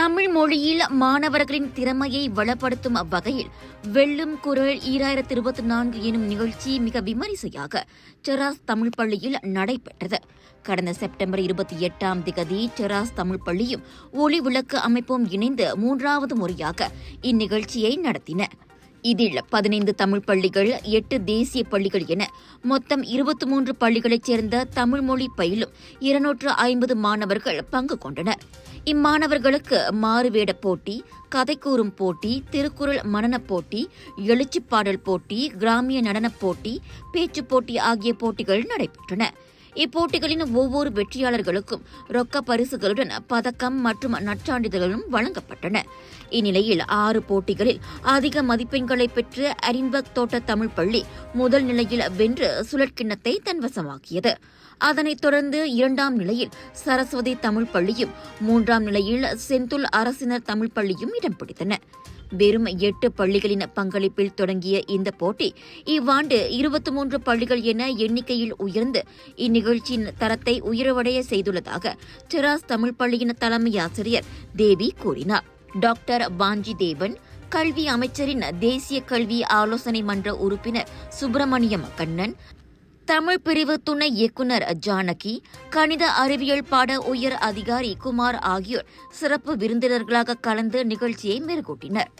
தமிழ் மொழியில் மாணவர்களின் திறமையை வளப்படுத்தும் வகையில் வெல்லும் குரல் 2024 எனும் நிகழ்ச்சி மிக விமரிசையாக செராஸ் தமிழ் பள்ளியில் நடைபெற்றது. கடந்த செப்டம்பர் 28ஆம் தேதி செராஸ் தமிழ் பள்ளியும் ஒளி விளக்கு அமைப்பும் இணைந்து 3வது முறையாக இந்நிகழ்ச்சியை நடத்தின. இதில் 15 தமிழ் பள்ளிகள், 8 தேசிய பள்ளிகள் என மொத்தம் 23 பள்ளிகளைச் சேர்ந்த தமிழ் மொழி பயிலும் 250 மாணவர்கள் பங்கு கொண்டனர். இம்மாணவர்களுக்கு மாறுவேட போட்டி, கதை கூறும் போட்டி, திருக்குறள் மனனப் போட்டி, எழுச்சிப் பாடல் போட்டி, கிராமிய நடனப் போட்டி, பேச்சுப் போட்டி ஆகிய போட்டிகள் நடைபெற்றன. இப்போட்டிகளின் ஒவ்வொரு வெற்றியாளர்களுக்கும் ரொக்க பரிசுகளுடன் பதக்கம் மற்றும் நற்சான்றிதழ்களும் வழங்கப்பட்டன. இந்நிலையில் 6 போட்டிகளில் அதிக மதிப்பெண்களை பெற்று அரின்பர்க் தோட்ட தமிழ் பள்ளி முதல் நிலையில் வென்று சுழற்கிண்ணத்தை தன்வசமாக்கியது. அதனைத் தொடர்ந்து 2ஆம் நிலையில் சரஸ்வதி தமிழ் பள்ளியும் 3ஆம் நிலையில் செந்துல் அரசினர் தமிழ் பள்ளியும் இடம் பிடித்தன. வெறும் 8 பள்ளிகளின் பங்களிப்பில் தொடங்கிய இந்த போட்டி இவ்வாண்டு 23 பள்ளிகள் என எண்ணிக்கையில் உயர்ந்து இந்நிகழ்ச்சியின் தரத்தை உயர்வடைய செய்துள்ளதாக செராஸ் தமிழ் பள்ளியின் தலைமை ஆசிரியர் தேவி கூறினார். டாக்டர் வாஞ்சி தேவன், கல்வி அமைச்சரின் தேசிய கல்வி ஆலோசனை மன்ற உறுப்பினர் சுப்பிரமணியம் கண்ணன், தமிழ் பிரிவு துணை இயக்குநர் ஜானகி, கணித அறிவியல் பாட உயர் அதிகாரி குமார் ஆகியோர் சிறப்பு விருந்தினர்களாக கலந்து நிகழ்ச்சியை மெருகூட்டினர்.